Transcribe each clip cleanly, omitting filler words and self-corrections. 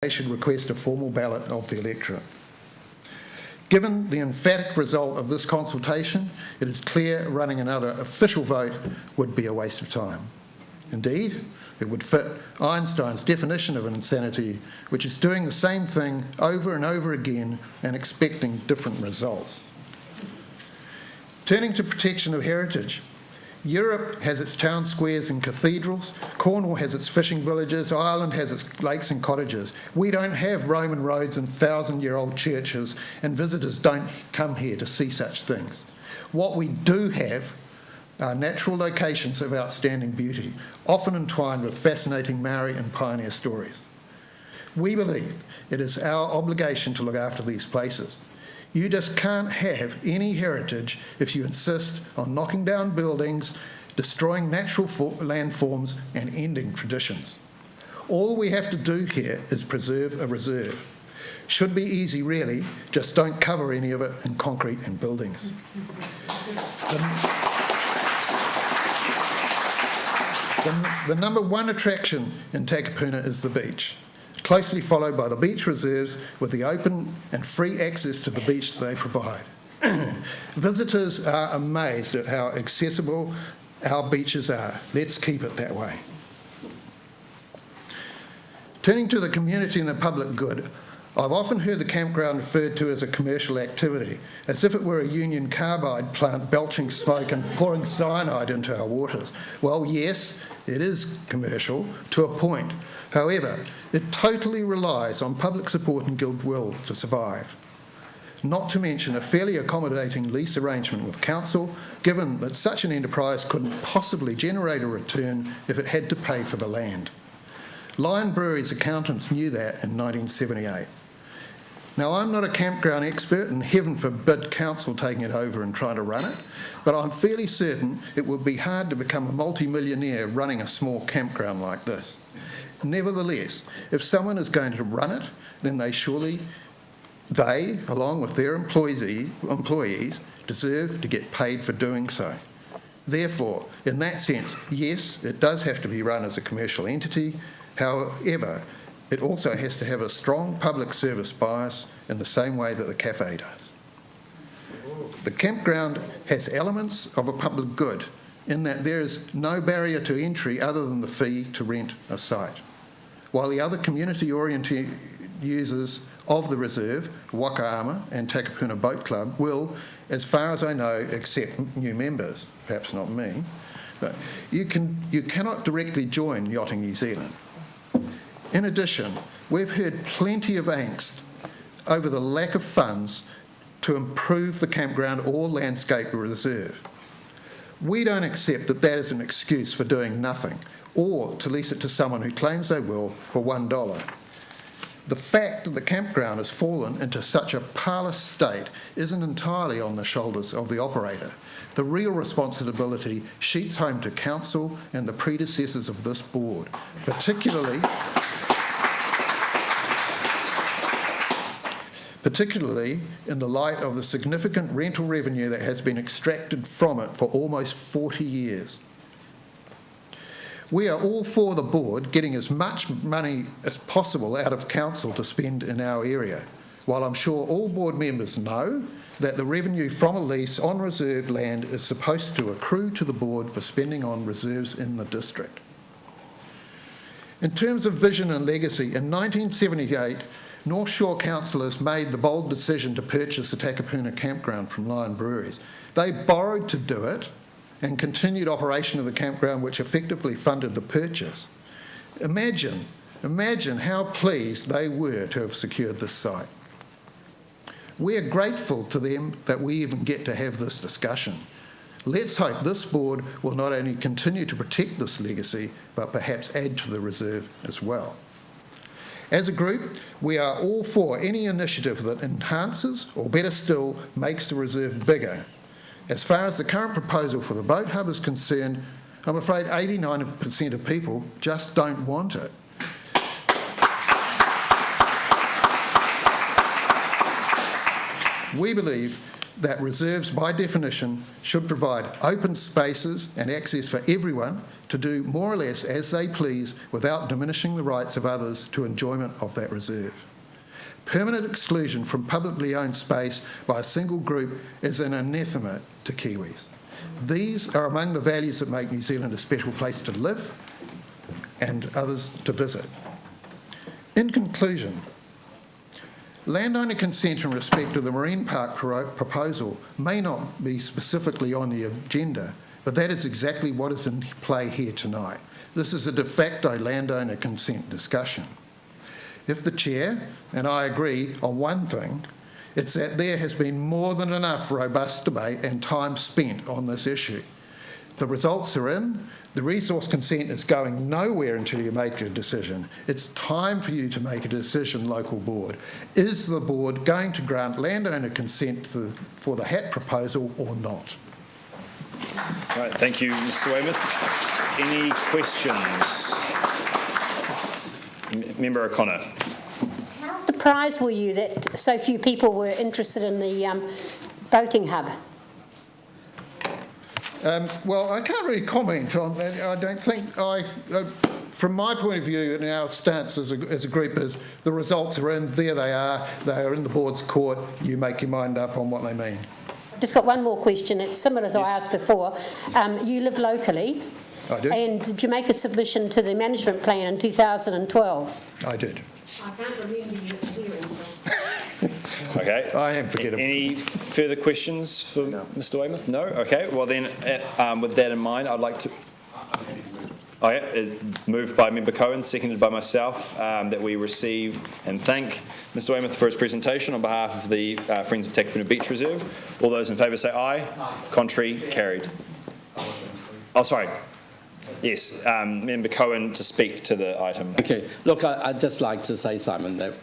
they should request a formal ballot of the electorate. Given the emphatic result of this consultation, it is clear running another official vote would be a waste of time. Indeed, it would fit Einstein's definition of insanity, which is doing the same thing over and over again and expecting different results. Turning to protection of heritage, Europe has its town squares and cathedrals, Cornwall has its fishing villages, Ireland has its lakes and cottages. We don't have Roman roads and 1,000-year-old churches, and visitors don't come here to see such things. What we do have are natural locations of outstanding beauty, often entwined with fascinating Maori and pioneer stories. We believe it is our obligation to look after these places. You just can't have any heritage if you insist on knocking down buildings, destroying natural landforms, and ending traditions. All we have to do here is preserve a reserve. Should be easy, really, just don't cover any of it in concrete and buildings. The number one attraction in Takapuna is the beach, closely followed by the beach reserves with the open and free access to the beach they provide. Visitors are amazed at how accessible our beaches are. Let's keep it that way. Turning to the community and the public good, I've often heard the campground referred to as a commercial activity, as if it were a Union Carbide plant belching smoke and pouring cyanide into our waters. Well, yes, it is commercial to a point. However, it totally relies on public support and goodwill to survive. Not to mention a fairly accommodating lease arrangement with council, given that such an enterprise couldn't possibly generate a return if it had to pay for the land. Lion Brewery's accountants knew that in 1978. Now, I'm not a campground expert, and heaven forbid council taking it over and trying to run it, but I'm fairly certain it would be hard to become a multi-millionaire running a small campground like this. Nevertheless, if someone is going to run it, then they, along with their employees, deserve to get paid for doing so. Therefore, in that sense, yes, it does have to be run as a commercial entity. However, it also has to have a strong public service bias in the same way that the cafe does. The campground has elements of a public good in that there is no barrier to entry other than the fee to rent a site, while the other community-oriented users of the reserve, Wakaama and Takapuna Boat Club, will, as far as I know, accept new members, perhaps not me, but you cannot directly join Yachting New Zealand. In addition, we've heard plenty of angst over the lack of funds to improve the campground or landscape reserve. We don't accept that that is an excuse for doing nothing or to lease it to someone who claims they will for $1. The fact that the campground has fallen into such a parlous state isn't entirely on the shoulders of the operator. The real responsibility sheets home to council and the predecessors of this board, particularly in the light of the significant rental revenue that has been extracted from it for almost 40 years. We are all for the board getting as much money as possible out of council to spend in our area, while I'm sure all board members know that the revenue from a lease on reserve land is supposed to accrue to the board for spending on reserves in the district. In terms of vision and legacy, in 1978, North Shore councillors made the bold decision to purchase the Takapuna campground from Lion Breweries. They borrowed to do it and continued operation of the campground, which effectively funded the purchase. Imagine how pleased they were to have secured this site. We are grateful to them that we even get to have this discussion. Let's hope this board will not only continue to protect this legacy, but perhaps add to the reserve as well. As a group, we are all for any initiative that enhances, or better still, makes the reserve bigger. As far as the current proposal for the boat hub is concerned, I'm afraid 89% of people just don't want it. We believe that reserves, by definition, should provide open spaces and access for everyone to do more or less as they please without diminishing the rights of others to enjoyment of that reserve. Permanent exclusion from publicly owned space by a single group is an anathema to Kiwis. These are among the values that make New Zealand a special place to live and others to visit. In conclusion, landowner consent in respect of the marine park proposal may not be specifically on the agenda, but that is exactly what is in play here tonight. This is a de facto landowner consent discussion. If the Chair and I agree on one thing, it's that there has been more than enough robust debate and time spent on this issue. The results are in. The resource consent is going nowhere until you make a decision. It's time for you to make a decision, local board. Is the board going to grant landowner consent for the HAT proposal or not? All right, thank you, Mr. Weymouth. Any questions? Member O'Connor. How surprised were you that so few people were interested in the boating hub? Well, I can't really comment on that. I don't think from my point of view and our stance as a group is the results are in, there they are in the board's court, you make your mind up on what they mean. I've just got one more question, it's similar to what I asked before. You live locally. I do. And did you make a submission to the management plan in 2012? I did. I can't remember you hearing. Okay. I am forgettable. Any further questions for Mr. Weymouth? No? Okay. Well then, with that in mind, I'd like to... moved by Member Cohen, seconded by myself, that we receive and thank Mr. Weymouth for his presentation on behalf of the Friends of Takapuna Beach Reserve. All those in favour say aye. Aye. Contrary, carried. Oh, sorry. Yes, Member Cohen to speak to the item. Okay, look, I'd just like to say, Simon, that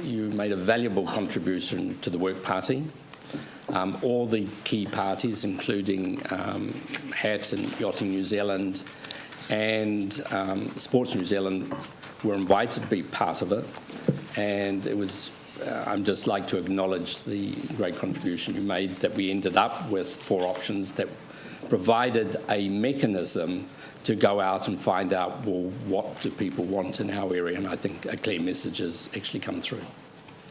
you made a valuable contribution to the work party. All the key parties, including HAT and Yachting New Zealand and Sports New Zealand, were invited to be part of it. And it was, I'd just like to acknowledge the great contribution you made, that we ended up with 4 options that provided a mechanism to go out and find out, well, what do people want in our area? And I think a clear message has actually come through.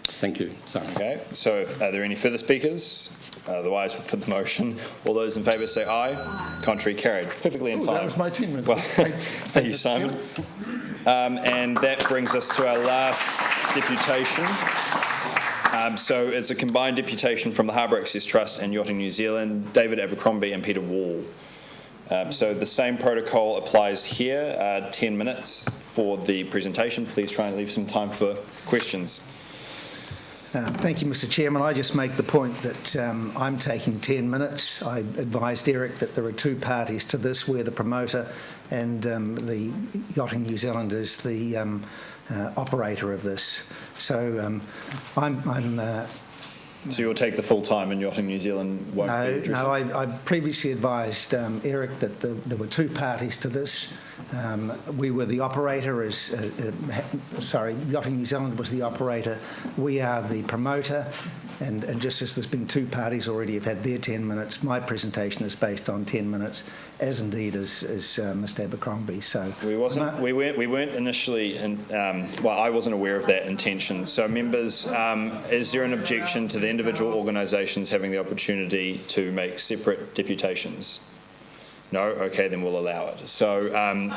Thank you, Simon. Okay, so are there any further speakers? Otherwise, we'll put the motion. All those in favour say aye. Contrary, carried. Perfectly in time. That was my 10 minutes. Well, thank you, Simon. And that brings us to our last deputation. So it's a combined deputation from the Harbour Access Trust and Yachting New Zealand, David Abercrombie and Peter Wall. So the same protocol applies here, 10 minutes for the presentation. Please try and leave some time for questions. Thank you, Mr. Chairman. I just make the point that I'm taking 10 minutes. I advised Eric that there are 2 parties to this. We're the promoter and the Yachting New Zealand is the operator of this. So So you'll take the full time and Yachting New Zealand won't be addressing? No, I previously advised Eric that there were 2 parties to this. We were the operator, Yachting New Zealand was the operator. We are the promoter. And just as there's been 2 parties already have had their 10 minutes, my presentation is based on 10 minutes, as indeed is Mr. Abercrombie. So we weren't initially, well, I wasn't aware of that intention. So members, is there an objection to the individual organisations having the opportunity to make separate deputations? No? Okay, then we'll allow it. So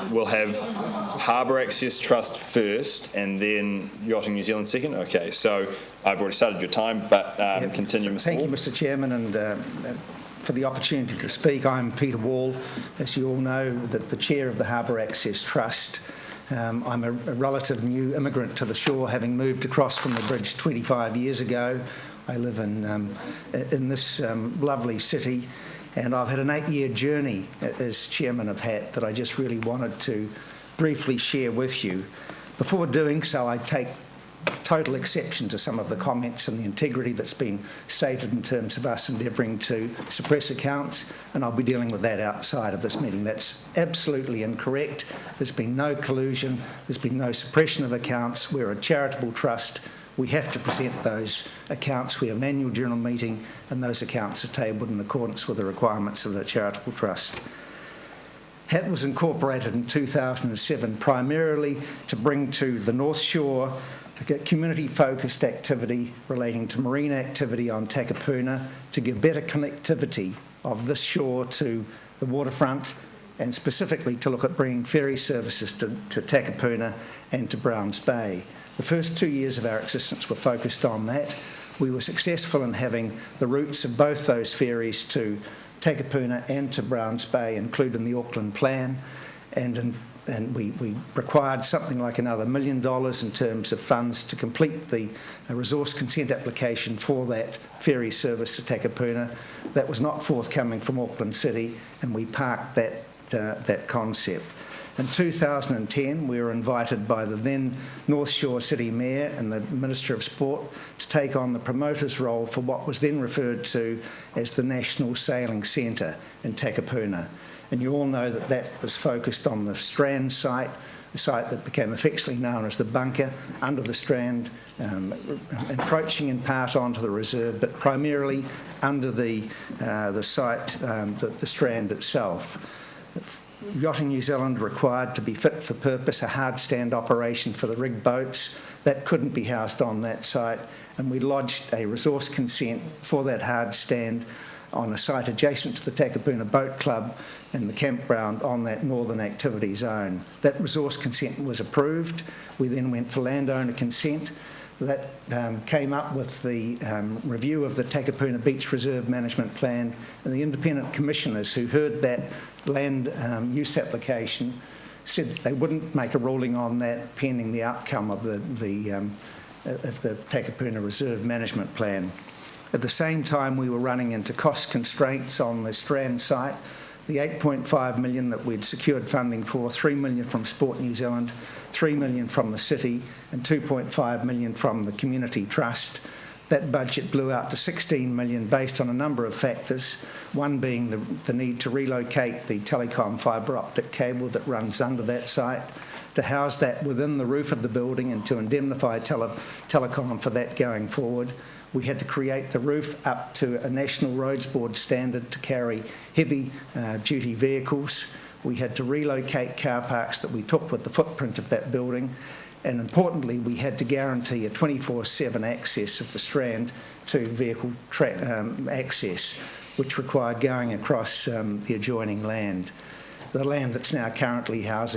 we'll have Harbour Access Trust first and then Yachting New Zealand second. Okay, so I've already started your time, but continue, Mr. Thank Wall. you, Mr. Chairman, and for the opportunity to speak. I'm Peter Wall. As you all know, the chair of the Harbour Access Trust. I'm a relative new immigrant to the shore, having moved across from the bridge 25 years ago. I live in this lovely city. And I've had an 8-year journey as chairman of HAT that I just really wanted to briefly share with you. Before doing so, I take total exception to some of the comments and the integrity that's been stated in terms of us endeavouring to suppress accounts, and I'll be dealing with that outside of this meeting. That's absolutely incorrect. There's been no collusion. There's been no suppression of accounts. We're a charitable trust. we have to present those accounts. We have an annual general meeting, and those accounts are tabled in accordance with the requirements of the charitable trust. HAT was incorporated in 2007 primarily to bring to the North Shore a community-focused activity relating to marine activity on Takapuna to give better connectivity of this shore to the waterfront, and specifically to look at bringing ferry services to Takapuna and to Browns Bay. The first 2 years of our existence were focused on that. We were successful in having the routes of both those ferries to Takapuna and to Browns Bay included in the Auckland plan, and we required something like another $1 million in terms of funds to complete the resource consent application for that ferry service to Takapuna. That was not forthcoming from Auckland City, and we parked that concept. In 2010, we were invited by the then North Shore City Mayor and the Minister of Sport to take on the promoter's role for what was then referred to as the National Sailing Centre in Takapuna. And you all know that that was focused on the Strand site, the site that became affectionately known as the bunker under the Strand, encroaching in part onto the reserve, but primarily under the site, the Strand itself. Yachting New Zealand required to be fit for purpose a hard stand operation for the rigged boats. That couldn't be housed on that site, and we lodged a resource consent for that hard stand on a site adjacent to the Takapuna Boat Club and the campground on that northern activity zone. That resource consent was approved. We then went for landowner consent. That came up with the review of the Takapuna Beach Reserve Management Plan, and the independent commissioners who heard that land use application said they wouldn't make a ruling on that pending the outcome of the Takapuna Reserve Management Plan. At the same time, we were running into cost constraints on the Strand site. The 8.5 million that we'd secured funding for, 3 million from Sport New Zealand, 3 million from the city, and 2.5 million from the community trust. That budget blew out to 16 million based on a number of factors, one being the need to relocate the telecom fibre optic cable that runs under that site, to house that within the roof of the building and to indemnify telecom for that going forward. We had to create the roof up to a National Roads Board standard to carry heavy duty vehicles. We had to relocate car parks that we took with the footprint of that building. And importantly, we had to guarantee a 24/7 access of the Strand to vehicle access, which required going across the adjoining land. The land that's now currently housing